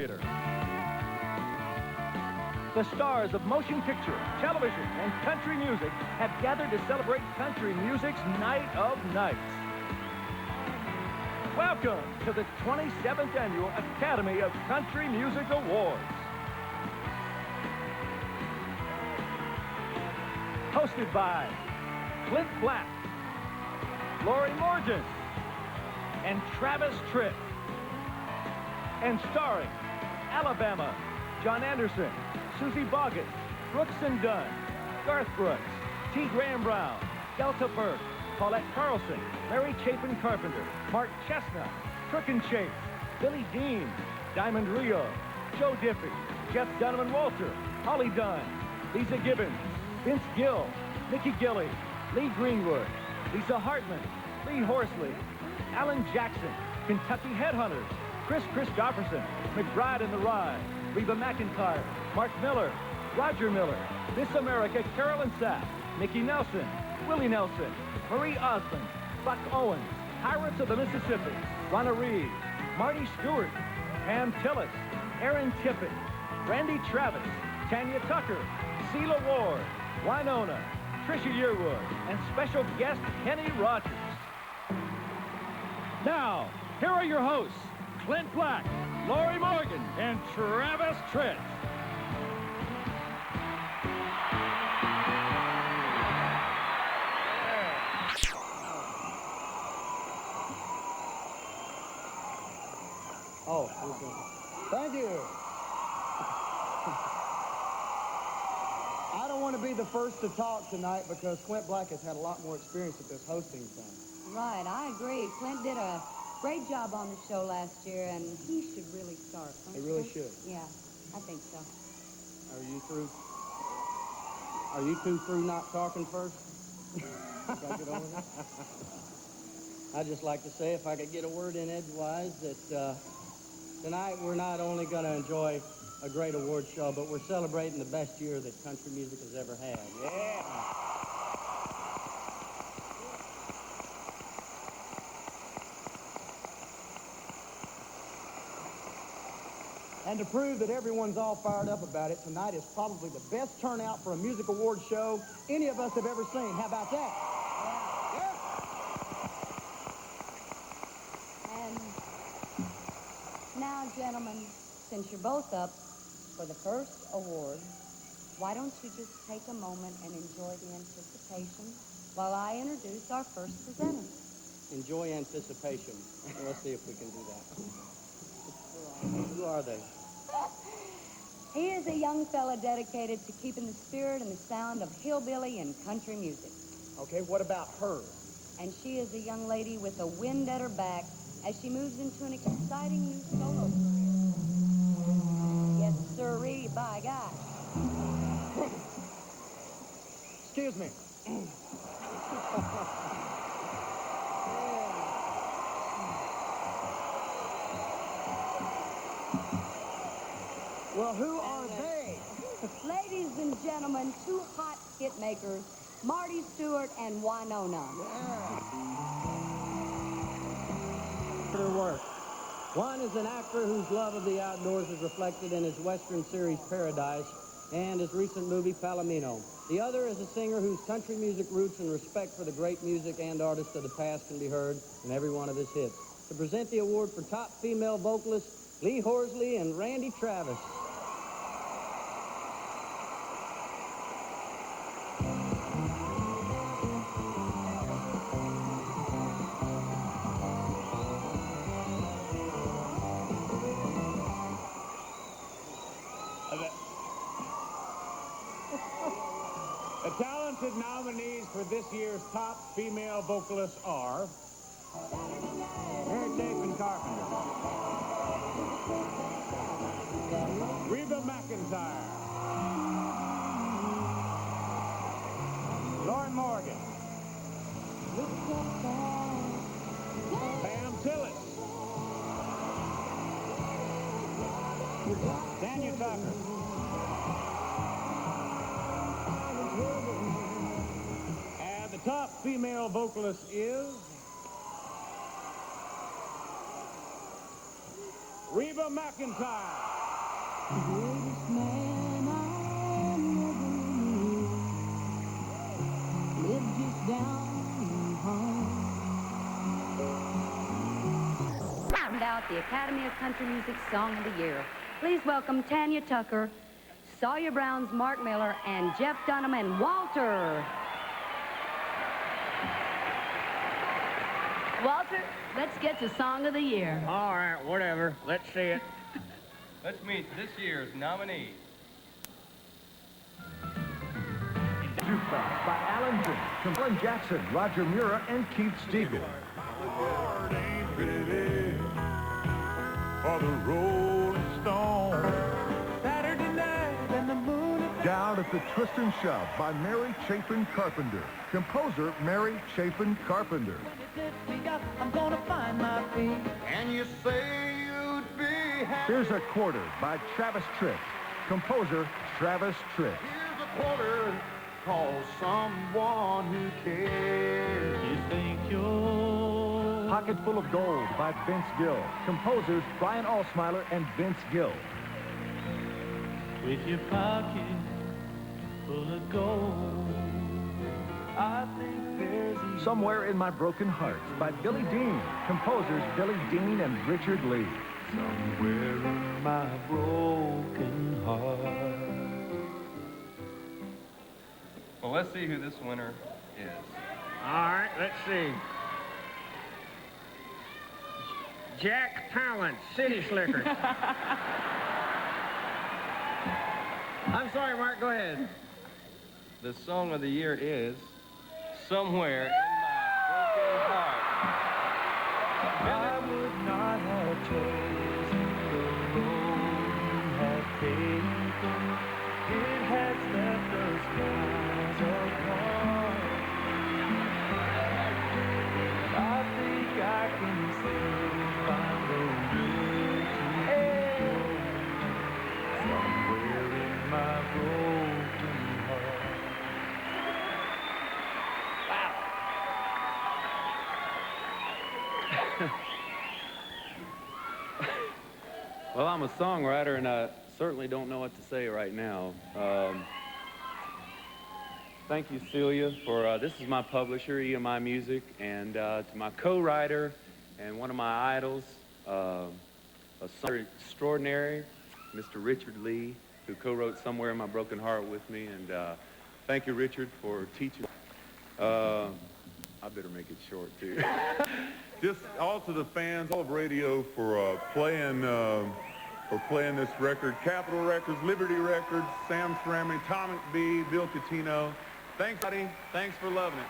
Theater. The stars of motion picture, television, and country music have gathered to celebrate country music's Night of Nights. Welcome to the 27th Annual Academy of Country Music Awards. Hosted by Clint Black, Lori Morgan, and Travis Tritt. And starring Alabama, John Anderson, Susie Boggett, Brooks and Dunn, Garth Brooks, T. Graham Brown, Delta Burke, Paulette Carlson, Larry Chapin Carpenter, Mark Chestnut, Crook and Chase, Billy Dean, Diamond Rio, Joe Diffie, Jeff Dunham and Walter, Holly Dunn, Lisa Gibbons, Vince Gill, Nikki Gilly, Lee Greenwood, Lisa Hartman, Lee Horsley, Alan Jackson, Kentucky Headhunters, Chris Christopherson, McBride and the Ride, Reba McEntire, Mark Miller, Roger Miller, Miss America Carolyn Sapp, Nikki Nelson, Willie Nelson, Marie Osmond, Buck Owens, Pirates of the Mississippi, Ronna Reed, Marty Stewart, Pam Tillis, Aaron Tippett, Randy Travis, Tanya Tucker, Sheila Ward, Winona, Trisha Yearwood, and special guest Kenny Rogers. Now, here are your hosts, Clint Black, Lori Morgan, and Travis Tritt. Oh, thank you. I don't want to be the first to talk tonight because Clint Black has had a lot more experience at this hosting thing. Right, I agree. Clint did a great job on the show last year, and he should really start. He really should. Yeah, I think so. Are you through? Are you two through not talking first? I'd just like to say, if I could get a word in edgewise, that tonight we're not only going to enjoy a great award show, but we're celebrating the best year that country music has ever had. Yeah. And to prove that everyone's all fired up about it, tonight is probably the best turnout for a music award show any of us have ever seen. How about that? Yeah. And now, gentlemen, since you're both up for the first award, why don't you just take a moment and enjoy the anticipation while I introduce our first presenter? Enjoy anticipation. Let's see if we can do that. Who are they? He is a young fella dedicated to keeping the spirit and the sound of hillbilly and country music. Okay, what about her? And she is a young lady with the wind at her back as she moves into an exciting new solo career. Yes, sirree, by God. Excuse me. Well, who are they? Ladies and gentlemen, two hot hit makers, Marty Stewart and Winona. Their work. One is an actor whose love of the outdoors is reflected in his Western series Paradise and his recent movie Palomino. The other is a singer whose country music roots and respect for the great music and artists of the past can be heard in every one of his hits. To present the award for top female vocalists, Lee Horsley and Randy Travis. The talented nominees for this year's top female vocalists are Mary Chapin Carpenter, Reba McEntire, Lori Morgan, Pam Tillis, Tanya Tucker, and the top female vocalist is Reba McEntire. greatest man I ever knew lived just down home. Round out the Academy of Country Music Song of the Year. Please welcome Tanya Tucker, Sawyer Brown's Mark Miller, and Jeff Dunham and Walter. Walter, let's get to Song of the Year. All right, whatever. Let's see it. Let's meet this year's nominees. Jukebox by Alan James, Alan Jackson, Roger Mura, and Keith Stegall. For the Rolling Stones. Saturday night and the moon. Down at the Twist and Shove by Mary Chapin Carpenter. Composer Mary Chapin Carpenter. I'm gonna find my feet. And you say you'd be happy. Here's a Quarter by Travis Tritt. Composer Travis Tritt. Here's a quarter called Someone Who Cares. You think you're... Pocket Full of Gold by Vince Gill. Composers Brian Alsmiler and Vince Gill. With your pocket full of gold, I think there's Somewhere in My Broken Heart by Billy Dean. Composers Billy Dean and Richard Lee. somewhere in my broken heart. Well, let's see who this winner is. All right, let's see. Jack Palance, City Slickers. I'm sorry, Mark, go ahead. The song of the year is Somewhere in My Broken Heart. I would not have chosen the road you have taken. It has left us miles apart. I think I can still find a way to go somewhere in my broken heart. Well, I'm a songwriter, and I certainly don't know what to say right now. Thank you, Celia, for this is my publisher, EMI Music, and to my co-writer and one of my idols, a singer extraordinary, Mr. Richard Lee, who co-wrote Somewhere in My Broken Heart with me, and thank you, Richard, for teaching. I better make it short, too. Just all to the fans, all of radio for playing this record. Capitol Records, Liberty Records, Sam Cerami, Tom McBee, Bill Catino. Thanks, buddy. Thanks for loving it.